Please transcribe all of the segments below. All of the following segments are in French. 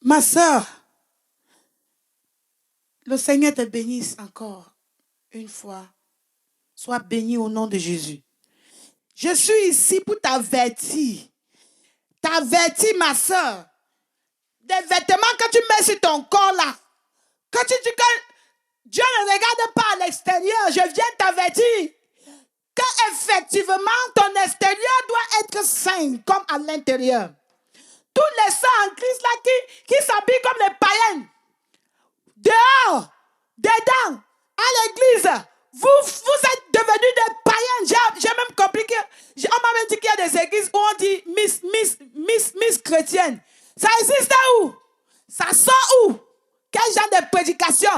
Ma soeur, le Seigneur te bénisse encore une fois. Sois béni au nom de Jésus. Je suis ici pour t'avertir. T'avertir, ma soeur. Des vêtements que tu mets sur ton corps là. Quand tu dis que Dieu ne regarde pas à l'extérieur, je viens t'avertir que effectivement ton extérieur doit être saint comme à l'intérieur. Tous les saints en Christ là qui s'habillent comme les païens, dehors, dedans, à l'église, vous êtes devenus des païens. J'ai même compris que on m'a même dit qu'il y a des églises où on dit Miss chrétienne. Ça existe où? Ça sort où? Quel genre de prédication?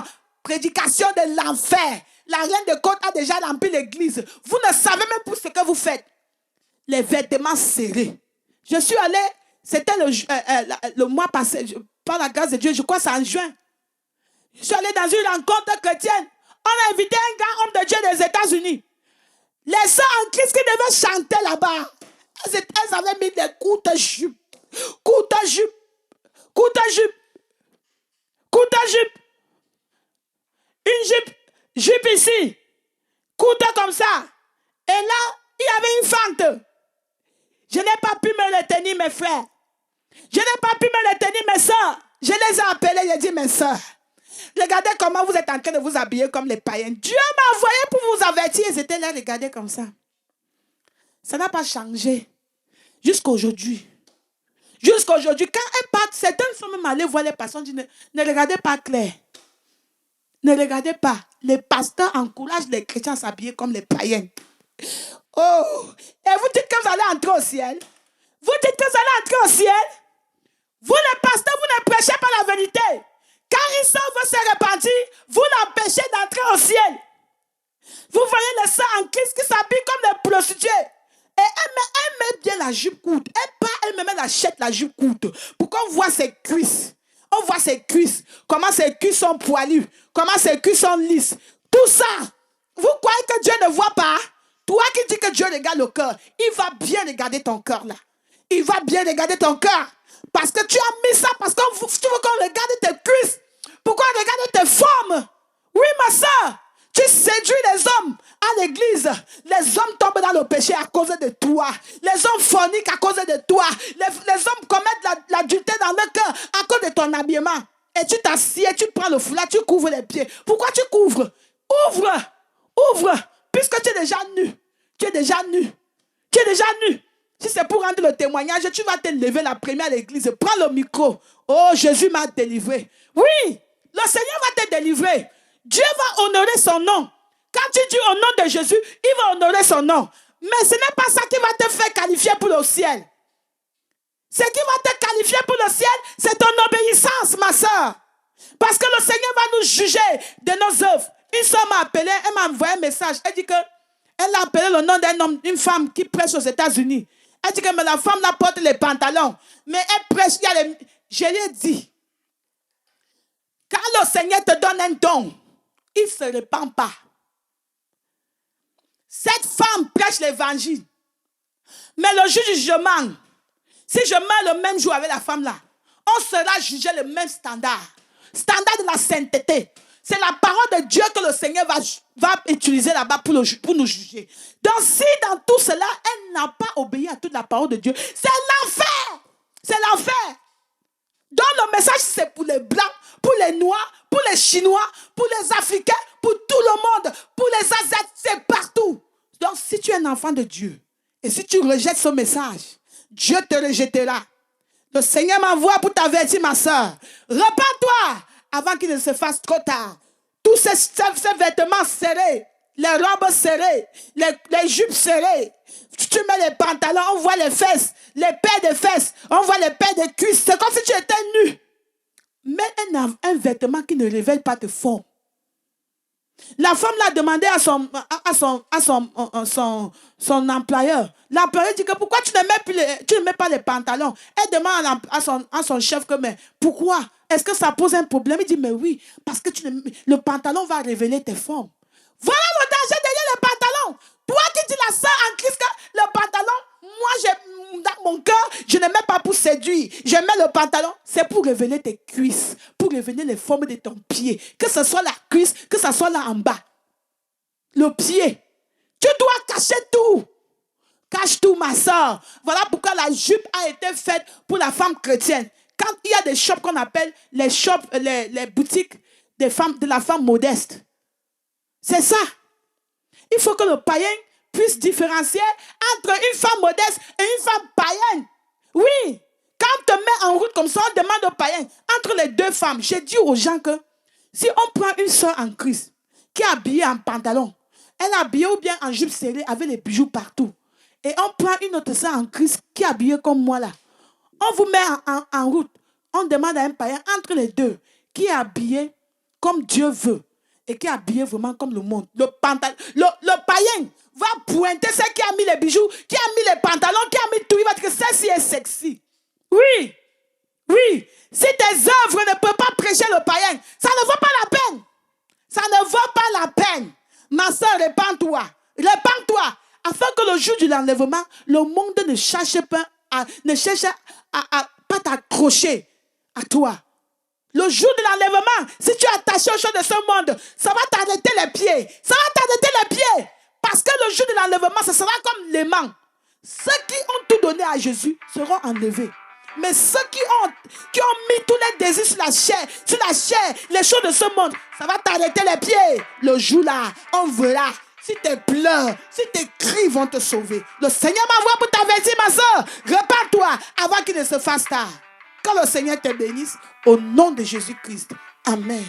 Prédication de l'enfer. La reine de côte a déjà rempli l'église. Vous ne savez même pas ce que vous faites. Les vêtements serrés. Je suis allé, c'était le mois passé, par la grâce de Dieu, je crois que c'est en juin. Je suis allé dans une rencontre chrétienne. On a invité un grand homme de Dieu des États-Unis. Les sœurs en Christ qui devaient chanter là-bas. Elles avaient mis des courtes jupes. Courte jupe. Une jupe ici. Courte comme ça. Et là, il y avait une fente. Je n'ai pas pu me retenir, mes frères. Je n'ai pas pu me retenir, mes soeurs. Je les ai appelés, j'ai dit, mes soeurs, regardez comment vous êtes en train de vous habiller comme les païens. Dieu m'a envoyé pour vous avertir. C'était là, regardez comme ça. Ça n'a pas changé. Jusqu'à aujourd'hui. Jusqu'à aujourd'hui, quand elles partent, certaines sont même allées voir les pasteurs, disent, ne regardez pas clair. Ne regardez pas. Les pasteurs encouragent les chrétiens à s'habiller comme les païens. Oh! Et vous dites que vous allez entrer au ciel. Vous dites que vous allez entrer au ciel. Vous, les pasteurs, vous ne prêchez pas la vérité. Quand Issa veut se repentir, vous l'empêchez d'entrer au ciel. Vous voyez les sœurs en Christ qui s'habillent comme des prostituées. Et elle met bien la jupe courte. Elle achète la jupe courte. Pour qu'on voit ses cuisses. On voit ses cuisses. Comment ses cuisses sont poilues. Comment ses cuisses sont lisses. Tout ça. Vous croyez que Dieu ne voit pas? Toi qui dis que Dieu regarde le cœur, il va bien regarder ton cœur là. Il va bien regarder ton cœur. Parce que tu as mis ça, parce que tu veux qu'on regarde tes cuisses. Pourquoi regarder tes formes? Oui, ma soeur, tu séduis les hommes à l'église. Les hommes tombent dans le péché à cause de toi. Les hommes forniquent à cause de toi. Les hommes commettent l'adultère dans leur cœur à cause de ton habillement. Et tu t'assieds, tu prends le foulard, tu couvres les pieds. Pourquoi tu couvres? Ouvre. Puisque tu es déjà nu. Tu es déjà nu. Si c'est pour rendre le témoignage, tu vas te lever la première à l'église. Prends le micro. Oh, Jésus m'a délivré. Oui, le Seigneur va te délivrer. Dieu va honorer son nom. Quand tu dis au nom de Jésus, il va honorer son nom. Mais ce n'est pas ça qui va te faire qualifier pour le ciel. Ce qui va te qualifier pour le ciel, c'est ton obéissance, ma soeur. Parce que le Seigneur va nous juger de nos œuvres. Une soeur m'a appelé, elle m'a envoyé un message. Elle dit que elle a appelé le nom d'un homme, une femme qui prêche aux États-Unis. Elle dit que mais la femme là porte les pantalons. Mais elle prêche, je lui ai dit, quand le Seigneur te donne un don, il ne se répand pas. Cette femme prêche l'évangile. Mais le jour du jugement, si je meurs le même jour avec la femme là, on sera jugé le même standard. Standard de la sainteté. C'est la parole de Dieu que le Seigneur va utiliser là-bas pour nous juger. Donc si dans tout cela, elle n'a pas obéi à toute la parole de Dieu, c'est l'enfer. C'est l'enfer. Donc le message c'est pour les blancs, pour les noirs, pour les chinois, pour les africains, pour tout le monde, pour les asiatiques, c'est partout. Donc si tu es un enfant de Dieu, et si tu rejettes ce message, Dieu te rejettera. Le Seigneur m'envoie pour t'avertir, ma soeur. Repends-toi avant qu'il ne se fasse trop tard. Tous ces vêtements serrés, les robes serrées, les jupes serrées, tu mets les pantalons, on voit les fesses, les paires de fesses, on voit les paires de cuisses. C'est comme si tu étais nu. Mets un vêtement qui ne révèle pas tes formes. La femme l'a demandé à son employeur. L'employeur dit que pourquoi tu ne mets pas les pantalons? Elle demande à son chef que mais pourquoi? Est-ce que ça pose un problème? Il dit mais oui, parce que le pantalon va révéler tes formes. Voilà le danger derrière le pantalon. Toi qui dis la sœur en Christ que le pantalon dans mon cœur, je ne mets pas pour séduire. Je mets le pantalon. C'est pour révéler tes cuisses, pour révéler les formes de ton pied. Que ce soit la cuisse, que ce soit là en bas. Le pied. Tu dois cacher tout. Cache tout, ma soeur. Voilà pourquoi la jupe a été faite pour la femme chrétienne. Quand il y a des shops qu'on appelle les shops, les boutiques des femmes, de la femme modeste. C'est ça. Il faut que le païen puisse différencier entre une femme modeste et une femme païenne. Oui. Quand on te met en route comme ça, on demande au païen, entre les deux femmes, j'ai dit aux gens que si on prend une soeur en Christ qui est habillée en pantalon, elle est habillée ou bien en jupe serrée avec les bijoux partout, et on prend une autre soeur en Christ qui est habillée comme moi là, on vous met en route, on demande à un païen entre les deux qui est habillé comme Dieu veut et qui est habillé vraiment comme le monde. Le païen va pointer celle qui a mis les bijoux, qui a mis les pantalons, qui a mis tout. Il va dire que celle-ci est sexy. Oui. Oui. Si tes œuvres ne peuvent pas prêcher le païen, ça ne vaut pas la peine. Ça ne vaut pas la peine. Ma soeur, répands-toi. Répands-toi. Afin que le jour de l'enlèvement, le monde ne cherche pas à pas t'accrocher à toi. Le jour de l'enlèvement, si tu es attaché aux choses de ce monde, ça va t'arrêter les pieds. Ça va t'arrêter les pieds. Parce que le jour de l'enlèvement, ce sera comme l'aimant. Ceux qui ont tout donné à Jésus seront enlevés. Mais ceux qui ont mis tous les désirs sur la chair, les choses de ce monde, ça va t'arrêter les pieds. Le jour-là, on verra. Si tes pleurs, si tes cris vont te sauver. Le Seigneur m'envoie pour t'avertir, ma soeur. Repars-toi avant qu'il ne se fasse tard. Que le Seigneur te bénisse au nom de Jésus-Christ. Amen.